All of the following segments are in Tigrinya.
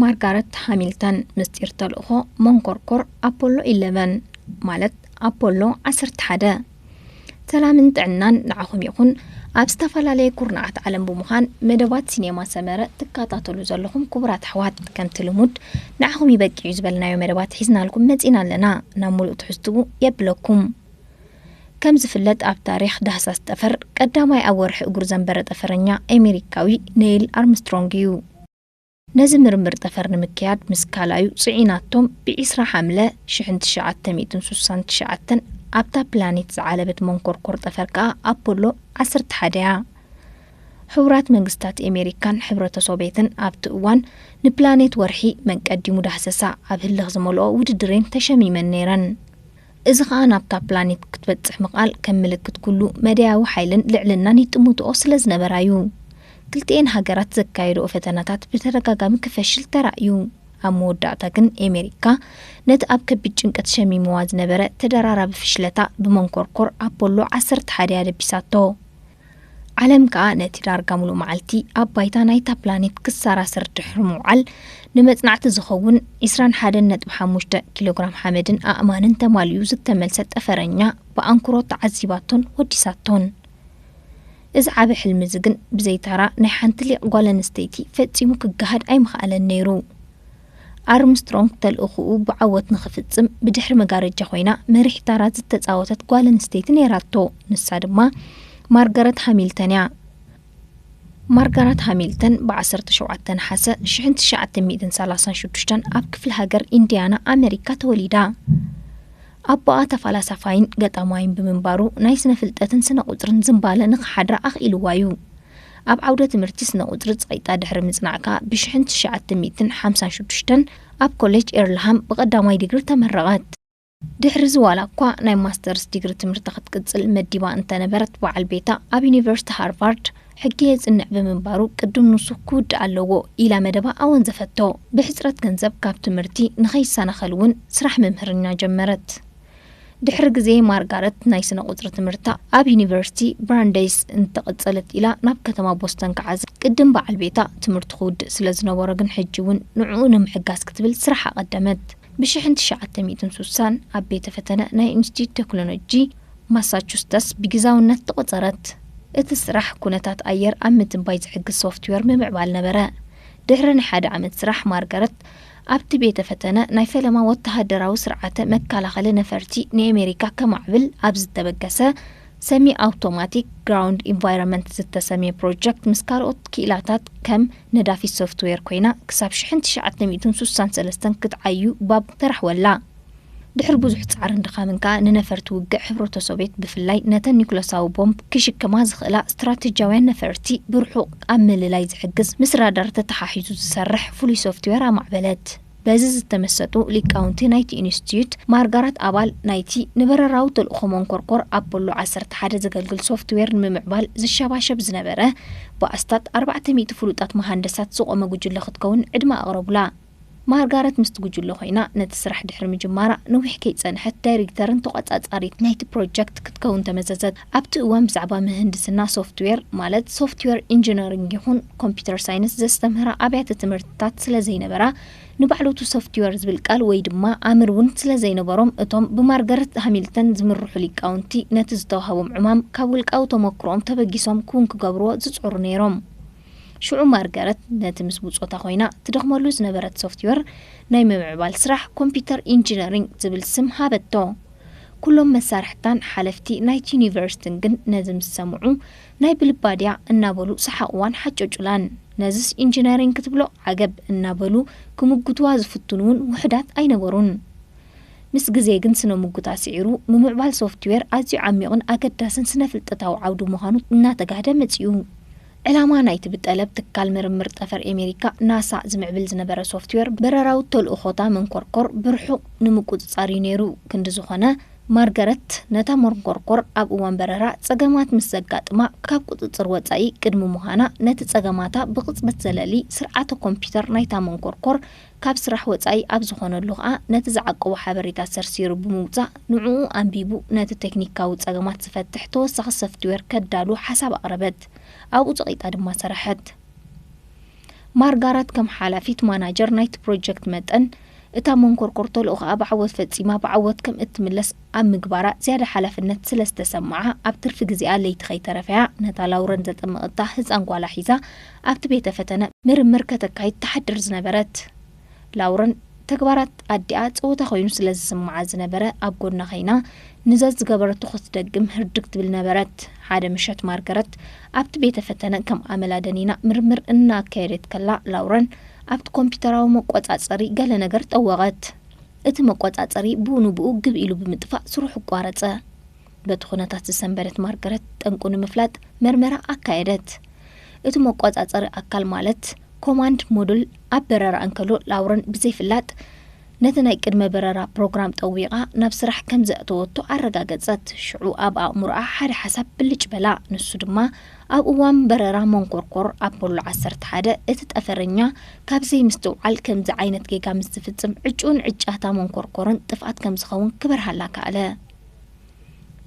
ማርጋሬት ሃሚልተን ምስጢር ተልእኾ መንኮርኮር አፖሎ 11 ማለት አፖሎ 11 ሰላምን ጥዕናን ንዓኹም ይኹን ኣብ ዝተፈላለዩ ኩርናዓት ዓለም ብምዃን መደባት ሲኔማ ሰመረ ትከታተሉ ዘለኹም ክቡራት ኣሕዋት ከምቲ ልሙድ ንዓኹም ይበቂዑ ዝበልናዮ መደባት ሒዝናልኩም መፂና ኣለና ናብ ሙሉእ ትሕዝትኡ የብለኩም ከም ዝፍለጥ ኣብ ታሪኽ ዳህሳስ ጠፈር ቀዳማይ ኣብ ወርሒ እግሩ ዘንበረ ጠፈረኛ ኣሜሪካዊ ኔይል ኣርምስትሮንግ እዩ ነዚ ምርምር ጠፈር ንምክያድ ምስ ካላዩ ጽዒናቶም ብ20 ሓምለ 1969 ኣብታ ፕላኔት ዝዓለበት መንኮርኮር ጠፈር ከዓ አፖሎ 11 ሕቡራት መንግስታት ኣሜሪካን ሕብረተ ሶቪየትን ኣብቲ እዋን ንፕላኔት ወርሒ መንቀዲሙ ዳህሰሳ ኣብ ህልኽ ዝመልኦ ውድድሬን ተሸሚመን ነይረን እዚ ከዓ ናብታ ፕላኔት ክትበጽሕ ምቓል ከም ምልክት ኩሉ መድያዊ ሓይልን ልዕልናን ይጥምትኦ ስለ ዝነበራ እዩ ክልቲአን ሃገራት ዘካየድኦ ፈተናታት ብተደጋጋሚ ክፈሽል ተራእዩ ኣብ መወዳእታ ግን ኣሜሪካ ነቲ ኣብ ከቢድ ጭንቀት ሸሚምዋ ዝነበረ ተደራራቢ ፍሽለታ ብመንኮርኮር አፖሎ 11 ደቢሳቶ ዓለም ከዓ ነቲ ዳርጋ ሙሉእ መዓልቲ ኣብ ባይታ ናይታ ፕላኔት ክሰራሰር ድሕሪ ምውዓል ንመጽናዕቲ ዝኸውን 21.5 ኪሎግራም ሓመድን ኣእማንን ተማልዩ ዝተመልሰ ጠፈረኛ ብኣንክሮ ተዓዚባቶን ወዲሳቶን እዚ ዓብ ሕልሚ ዝግን ብዘይተራ ናይ ሓንቲ ሊቅ ጓል ኣንስተይቲ ፈጺሙ ክገሃድ ኣይምኽኣለን ነይሩ ኣርምስትሮንግ ተልእኽኡ ብዓወት ንኽፍጽም ብድሕሪ መጋረጃ ኮይና መሪሕ ታራ ዝተጻወተት ጓል ኣንስተይቲ ነይራቶ ንሳ ድማ ማርጋሬት ሃሚልተን እያ ማርጋሬት ሃሚልተን ብ17 ነሓሰ 1936 ኣብ ክፍለ ሃገር ኢንዲያና ኣሜሪካ ተወሊዳ ኣባኣ ተፈላሳፋይን ገጣማይን ብምንባሩ ናይ ስነ ፍልጠትን ስነ ቁጽርን ዝምባለ ንኽሓድራ ኣኽኢልዋ እዩ ኣብ ዓውደ ትምህርቲ ስነ ቁጽሪ ጸይጣ ድሕሪ ምጽናዕካ ብ1956 ኣብ ኮሌጅ ኤርልሃም ብቐዳማይ ዲግሪ ተመረቐት ድሕሪ ዝዋላ እኳ ናይ ማስተርስ ዲግሪ ትምህርቲ ክትቅጽል መዲባ እንተነበረት በዓል ቤታ ኣብ ዩኒቨርሲቲ ሃርቫርድ ሕጊ የጽንዕ ብምንባሩ ቅድም ንሱ ክውድእ ኣለዎ ኢላ መደባ ኣወንዘፈቶ ብሕፅረት ገንዘብ ካብ ትምህርቲ ንኸይሰናኸል እውን ስራሕ መምህርኛ ጀመረት ድሕሪ ግዜ ማርጋሬት ናይ ስነ ቁጽሪ ትምህርታ ኣብ ዩኒቨርሲቲ ብራንዴይስ እንተቐጸለት ኢላ ናብ ከተማ ቦስተን ከዓዝ ቅድም በዓል ቤታ ትምህርቲ ክውድእ ስለ ዝነበሮ ግን ሕጂ እውን ንዕኡ ንምሕጋዝ ክትብል ስራሕ ኣቐደመት ብ1960 ኣብ ቤተ ፈተነ ናይ ኢንስቲትዩት ቴክኖሎጂ ማሳቹሴትስ ብግዛውነት ተቆጸረት እቲ ስራሕ ኩነታት ኣየር ኣብ ምትንባይ ዝሕግዝ ሶፍትዌር ምምዕባል ነበረ ድሕሪ ናይ ሓደ ዓመት ስራሕ ማርጋሬት ኣብቲ ቤተ ፈተነ ናይ ፈለማ ወተሃደራዊ ስርዓተ መከላኸሊ ነፈርቲ ንኣሜሪካ ከማዕብል ኣብ ዝተበገሰ ሰሚ ኣውቶማቲክ ግራውንድ ኢንቫይሮንመንት ዝተሰመየ ፕሮጀክት ምስ ካልኦት ክኢላታት ከም ነዳፊ ሶፍትዌር ኮይና ክሳብ 1963 ክትዓዩ ባብ ተራሕወላ ድሕሪ ብዙሕ ጻዕርን ድኻምን ከዓ ንነፈርቲ ውግዕ ሕብረተ ሶቪየት ብፍላይ ነተን ኒኩለሳዊ ቦምብ ክሽከማ ዝኽእላ ስትራቴጂያውያን ነፈርቲ ብርሑቕ ኣብ ምልላይ ዝሕግዝ ምስ ራዳር ተተሓሒዙ ዝሰርሕ ፍሉይ ሶፍትዌር ኣማዕበለት በዚ ዝተመሰጡ ሊቃውንቲ ናይቲ ኢንስቲትዩት ማርጋሬት ኣባል ናይቲ ንበረራዊ ተልእኾ መንኮርኮር አፖሎ 11 ዘገልግል ሶፍትዌር ንምምዕባል ዝሸባሸብ ዝነበረ ብኣስታት 400 ፍሉጣት መሃንደሳት ዝቖመ ጉጅለ ክትከውን ዕድማ ኣቕረቡላ ማርጋሬት ምስ ጉጅለ ኮይና ነቲ ስራሕ ድሕሪ ምጅማራ ንውሕ ከይጸንሐት ዳይሬክተርን ተቆጻጻሪት ናይቲ ፕሮጀክት ክትከውን ተመዘዘት ኣብቲ እዋን ብዛዕባ ምህንድስና ሶፍትዌር ማለት ሶፍትዌር ኢንጂነሪንግ ይኹን ኮምፒውተር ሳይንስ ዘስተምህራ ኣብያተ ትምህርትታት ስለ ዘይነበራ ንባዕለቱ ሶፍትዌር ዝብል ቃል ወይ ድማ ኣምር እውን ስለ ዘይነበሮም እቶም ብማርጋሬት ሃሚልተን ዝምርሑ ሊቃውንቲ ነቲ ዝተዋህቦም ዕማም ካብ ውልቃዊ ተመክሮኦም ተበጊሶም ክውን ክገብርዎ ዝጽዕሩ ነይሮም ሽዑ ማርጋሬት ነቲ ምስ ብጾታ ኮይና ትደኽመሉ ዝነበረት ሶፍትዌር ናይ ምምዕባል ስራሕ ኮምፒውተር ኢንጂነሪንግ ዝብል ስም ሃበቶ ኩሎም መሳርሕታን ሓለፍቲ ናይቲ ዩኒቨርሲቲን ግን ነዚ ምስ ሰምዑ ናይ ብልባድያ እናበሉ ሰሓቕዋን ሓጨጩላን ነዚስ ኢንጂነሪንግ ክትብሎ ዓገብ እናበሉ ክምጉትዋ ዝፍትኑውን ውሕዳት ኣይነበሩን ምስ ግዜ ግን ስነ ምጉታ ስዒሩ ምምዕባል ሶፍትዌር ኣዝዩ ዓሚቕን ኣገዳስን ስነ ፍልጠታዊ ዓውዱ ምዃኑ እናተጋህደ መጺኡ ዕላማ ናይቲ ብጠለብ ትካል ምርምር ጠፈር ኣሜሪካ ናሳ ዝምዕብል ዝነበረ ሶፍትዌር በረራዊ ተልእኾታ መንኮርኮር ብርሑቕ ንምቁጽጻር ነይሩ ክንዲ ዝኾነ ማርጋሬት ነታ መንኮርኮር ኣብ እዋን በረራ ጸገማት ምስ ዘጋጥማ ካብ ቁጽጽር ወጻኢ ቅድሚ ምዃና ነቲ ጸገማታ ብቕጽበት ዘለሊ ስርዓተ ኮምፒውተር ናይታ መንኮርኮር ካብ ስራሕ ወጻኢ ኣብ ዝኾነሉ ከዓ ነቲ ዝዓቀቡ ሓበሬታት ሰርሲሩ ብምውጻእ ንዕኡ ኣንቢቡ ነቲ ቴክኒካዊ ጸገማት ዝፈትሕ ተወሳኺ ሶፍትዌር ከዳሉ ሓሳብ ኣቕረበት ኣብኡ ጸቂጣ ድማ ሰራሐት ማርጋረት ከም ሓላፊት ማናጀር ናይት ፕሮጀክት መጠን እታ መንኮርኮር ተልእኾ ብዓወት ፈጺማ ብዓወት ከም እትምለስ ኣብ ምግባራ ዝያዳ ሓላፍነት ስለዝተሰምዓ ኣብ ትርፊ ግዚኣ ለይቲ ከይተረፈያ ነታ ላውረን ዘጠመቐታ ህፃን ጓላ ሒዛ ኣብቲ ቤተ ፈተነ ምርምር ከተካይድ ተሓድር ዝነበረት ላውረን ተግባራት ኣዲኣ ፀወታ ኮይኑ ስለዝስምዓ ዝነበረ ኣብ ጎና ኸይና ንዘት ዝገበረቱ ክትደግም ህርድግ ትብል ነበረት ሓደ ምሸት ማርገረት ኣብቲ ቤተ ፈተነ ከም ኣመላ ደኒና ምርምር እናካየደት ከላ ላውረን ኣብቲ ኮምፒውተራዊ መቆጻጸሪ ገለ ነገር ጠወቐት እቲ መቆጻጸሪ ብኡንብኡ ግብ ኢሉ ብምጥፋእ ስሩሕ ቋረጸ በቲ ኩነታት ዝሰንበረት ማርገረት ጠንቁ ንምፍላጥ መርመራ ኣካየደት እቲ መቆጻጸሪ ኣካል ማለት ኮማንድ ሞዱል ኣብ በረራ እንከሎ ላውረን ብዘይፍላጥ ነቲ ናይ ቅድመ በረራ ፕሮግራም ጠዊቓ ናብ ስራሕ ከም ዘእተወቶ ኣረጋገጸት ሽዑ ኣብ ኣእምሮኣ ሓደ ሓሳብ ብልጭ በላ ንሱ ድማ ኣብ እዋን በረራ መንኮርኮር ኣፖሎ 11 እቲ ጠፈረኛ ካብዘይ ምስትውዓል ከምዚ ዓይነት ጌጋ ምስ ዝፍጽም ዕጩን ዕጫታ መንኮርኮርን ጥፍኣት ከም ዝኸውን ክበርሃላ ካለ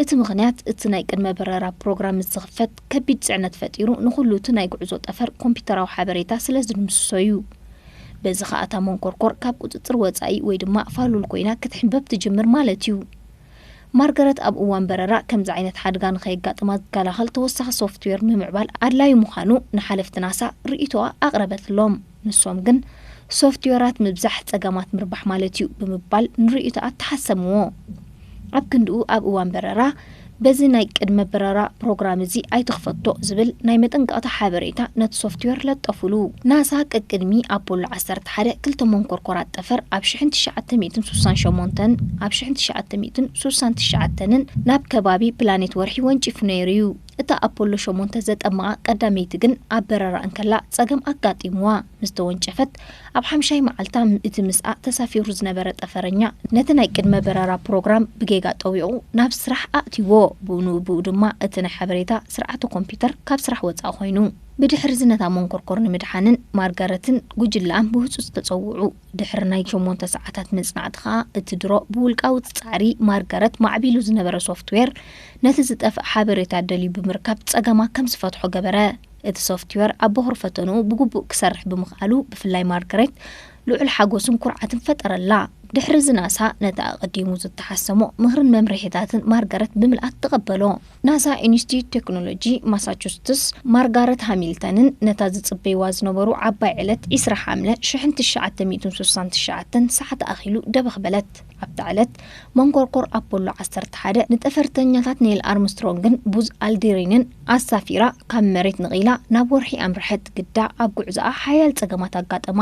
እቲ ምኽንያት እቲ ናይ ቅድመ በረራ ፕሮግራም ዝኽፈት ከቢድ ጽዕነት ፈጢሩ ንኹሉ እቲ ናይ ጉዕዞ ጠፈር ኮምፒውተራዊ ሓበሬታ ስለ ዝድምስሶዩ በዚ ኸኣታ መንኮርኮር ካብ ቁፅጥር ወጻኢ ወይ ድማ ፋሉል ኮይና ክትሕንበብ ትጅምር ማለት እዩ ማርገረት ኣብ እዋን በረራ ከምዚ ዓይነት ሓድጋ ንኸይጋጥማ ዝከላኸል ተወሳኺ ሶፍትዌር ንምዕባል ኣድላዩ ምዃኑ ንሓለፍቲ ናሳ ርእይቶኣ ኣቕረበትሎም ንሶም ግን ሶፍትዌራት ምብዛሕ ጸገማት ምርባሕ ማለት እዩ ብምባል ንርእይቶኣ ተሓሰምዎ ኣብ ክንድኡ ኣብ እዋን በረራ በዚ ናይ ቅድመ በረራ ፕሮግራም እዚ ኣይትኽፈቶ ዝብል ናይ መጠንቀቕታ ሓበሬታ ነቲ ሶፍትዌር ለጠፉሉ ናሳ ቅድሚ ኣፖሎ 11 ክልተ መንኮርኮራት ጠፈር ኣብ 1968 ኣብ 1969 ናብ ከባቢ ፕላኔት ወርሒ ወንጪፉ ነይሩ እዩ እታ ኣፖሎ 8 ዘጠመቓ ቀዳመይቲ ግን ኣብ በረራ እንከላ ጸገም ኣጋጢምዋ ምስ ተወንጨፈት ኣብ 5 መዓልታ እቲ ምስኣ ተሳፊሩ ዝነበረ ጠፈረኛ ነቲ ናይ ቅድመ በረራ ፕሮግራም ብጌጋ ጠዊቑ ናብ ስራሕ ኣእትይዎ ብኡንብኡ ድማ እቲ ናይ ሓበሬታ ስርዓተ ኮምፒውተር ካብ ስራሕ ወፃኢ ኮይኑ ብድሕሪ ዝነታ መንኮርኮር ንምድሓንን ማርጋረትን ጉጅላን ብህፁፅ ተፀውዑ ድሕሪ ናይ 8 ሰዓታት መጽናዕቲ ኸኣ እቲ ድሮ ብውልቃዊ ጻዕሪ ማርጋረት ማዕቢሉ ዝነበረ ሶፍትዌር ነቲ ዝጠፍእ ሓበሬታ ደልዩ ብምርካብ ጸገማ ከም ዝፈትሖ ገበረ እቲ ሶፍትዌር ኣብ በኽሪ ፈተኑ ብግቡእ ክሰርሕ ብምኽኣሉ ብፍላይ ማርጋረት ልዑል ሓጎስን ኩርዓትን ፈጠረላ ድሕሪ ዝናሳ ነታ ቀዲሙ ዝተሓሰሞ ምኽርን መምርሒታትን ማርጋረት ብምልኣት ተቐበሎ ናሳ ኢንስቲትዩት ቴክኖሎጂ ማሳቹሴትስ ማርጋረት ሃሚልተንን ነታ ዝጽበይዋ ዝነበሩ ዓባይ ዕለት 20 ሓምለ 1969 ሰዓት ኣኺሉ ደበኽበለት ኣብቲ ዕለት መንኮርኮር ኣፖሎ 11 ንጠፈርተኛታት ኔል ኣርምስትሮንግን ቡዝ ኣልድሪንን ኣሳፊራ ካብ መሬት ንቒላ ናብ ወርሒ ኣምርሐት ግዳ ኣብ ጉዕዞኣ ሓያል ጸገማት ኣጋጠማ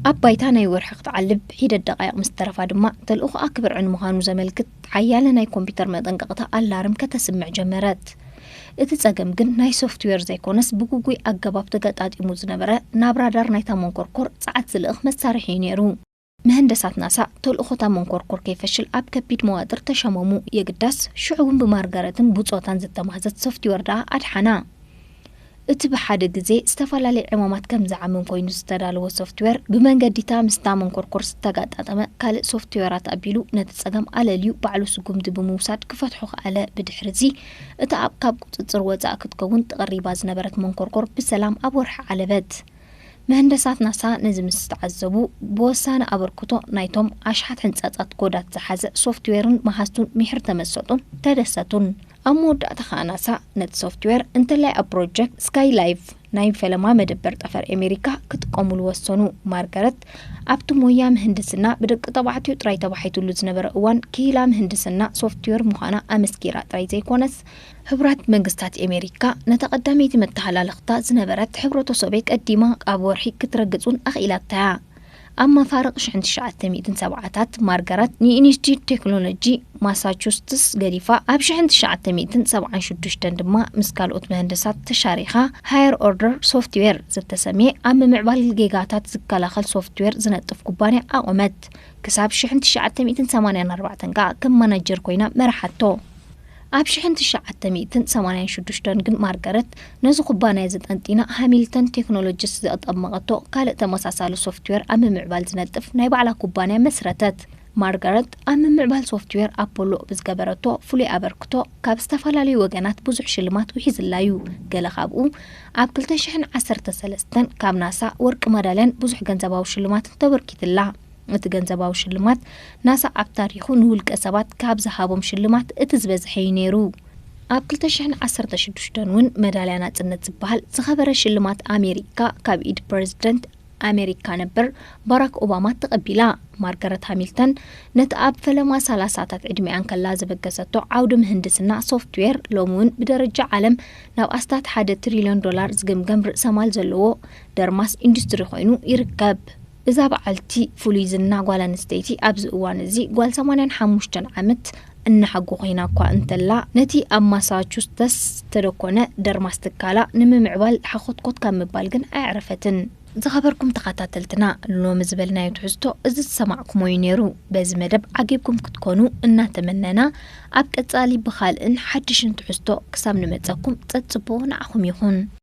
ኣብ ባይታ ናይ ወርሒ ክትዓልብ ሂደት ደቃይቕ ምስ ተረፋ ድማ ተልእኾኣ ክብርዕን ምዃኑ ዘመልክት ሓያለ ናይ ኮምፒውተር መጠንቀቕታ ኣላርም ከተስምዕ ጀመረት እቲ ጸገም ግን ናይ ሶፍትዌር ዘይኮነስ ብጉጉይ ኣገባብ ተገጣጢሙ ዝነበረ ናብ ራዳር ናይታ መንኮርኮር ጸዓት ዝልእኽ መሳርሒ ነይሩ መህንደሳት ናሳ ተልእኾታ መንኮርኮር ከይፈሽል ኣብ ከቢድ መዋጥር ተሸመሙ የግዳስ ሽዑውን ብማርጋረትን ብጾታን ዝተማህዘት ሶፍትዌር ዳ ኣድሓና እቲ ብሓደ ግዜ ዝተፈላለዩ ዕማማት ከም ዝዓመም ኮይኑ ዝተዳለወ ሶፍትዌር ብመንገዲታ ምስታ መንኮርኮር ዝተጋጣጠመ ካልእ ሶፍትዌራት ኣቢሉ ነቲ ጸገም ኣለልዩ ባዕሉ ስጉምቲ ብምውሳድ ክፈትሖ ከኣለ ብድሕሪዚ እቲ ኣብ ካብ ቁፅፅር ወፃእ ክትከውን ተቐሪባ ዝነበረት መንኮርኮር ብሰላም ኣብ ወርሒ ዓለበት መህንደሳት ናሳ ነዚ ምስ ተዓዘቡ ብወሳነ ኣበርክቶ ናይቶም ኣሽሓት ሕንጻጻት ኮዳት ዝሓዘ ሶፍትዌርን መሃዝቱን ምሕር ተመሰጡን ተደሰቱን ኣብ መወዳእታ ኸኣ ናሳ ነቲ ሶፍትዌር እንተላይ ኣብ ፕሮጀክት ስካይ ላይቭ ናይ ፈለማ መደበር ጠፈር ኣሜሪካ ክጥቀሙሉ ወሰኑ ማርጋረት ኣብቲ ሞያ ምህንድስና ብደቂ ተባዕትዮ ጥራይ ተባሂትሉ ዝነበረ እዋን ክኢላ ምህንድስና ሶፍትዌር ምዃና ኣመስኪራ ጥራይ ዘይኮነስ ሕብራት መንግስታት ኣሜሪካ ነተቐዳመይቲ መተሓላለኽታ ዝነበረት ሕብረተሰብ ቀዲማ ኣብ ወርሒ ክትረግጹን ኣኽኢላታያ ኣብ መፋርቕ 1970ታት ማርጋረት ንኢንስቲትዩት ቴክኖሎጂ ማሳቹሴትስ ገዲፋ ኣብ 1976 ድማ ምስ ካልኦት መህንደሳት ተሻሪኻ ሃየር ኦርደር ሶፍትዌር ዝተሰምየ ኣብ ምምዕባል ጌጋታት ዝከላኸል ሶፍትዌር ዝነጥፍ ኩባንያ ኣቆመት ክሳብ 1984 ከም ማናጀር ኮይና መራሓቶ ኣብ 1986 ግን ማርጋረት ነዚ ኩባንያ ዝጠንጢና ሃሚልተን ቴክኖሎጂስ ዘጠመቐቶ ካልእ ተመሳሳሊ ሶፍትዌር ኣብ ምምዕባል ዝነጥፍ ናይ ባዕላ ኩባንያ መስረተት ማርጋሬት ኣብ ምምዕባል ሶፍትዌር ኣፖሎ ብዝገበረቶ ፍሉይ ኣበርክቶ ካብ ዝተፈላለዩ ወገናት ብዙሕ ሽልማት ውሒዝላዩ ገለ ካብኡ ኣብ 2013 ካብ ናሳ ወርቂ መዳልያን ብዙሕ ገንዘባዊ ሽልማት ተበርኪትላ እቲ ገንዘባዊ ሽልማት ናሳ ኣብ ታሪኹ ንውልቀ ሰባት ካብ ዝሃቦም ሽልማት እቲ ዝበዝሐ ነይሩ ኣብ 2016 እውን መዳልያ ናጽነት ዝበሃል ዝኸበረ ሽልማት ኣሜሪካ ካብ ኢድ ፕሬዝደንት ኣሜሪካ ነበር ባራክ ኦባማ ተቐቢላ ማርጋሬት ሃሚልተን ነቲ ኣብ ፈለማ 30ታት ዕድሜኣን ከላ ዝበገሰቶ ዓውዲ ምህንድስና ሶፍትዌር ሎሙን ብደረጃ ዓለም ናብ ኣስታት $1 ትሪልዮን ዝግምገም ርእሰ ማል ዘለዎ ደርማስ ኢንዱስትሪ ኮይኑ ይርከብ እዛ በዓልቲ ፍሉይ ዝና ጓል ኣንስተይቲ ኣብዚ እዋን እዚ ጓል 85 ዓመት እናሓጎ ኮይና እኳ እንተላ ነቲ ኣብ ማሳቹሴትስ ተደኮነ ደርማስ ትካላ ንምምዕባል ሓኾትኮት ካብ ምባል ግን ኣዕረፈትን ዝኸበርኩም ተኸታተልትና ሎሚ ዝበልናዮ ትሕዝቶ እዚ ዝሰማዕኩሞ እዩ ነይሩ በዚ መደብ ዓጊብኩም ክትኮኑ እናተመነና ኣብ ቀጻሊ ብኻልእን ሓድሽን ትሕዝቶ ክሳብ ንመጸኩም ፀጽቦ ንዓኹም ይኹን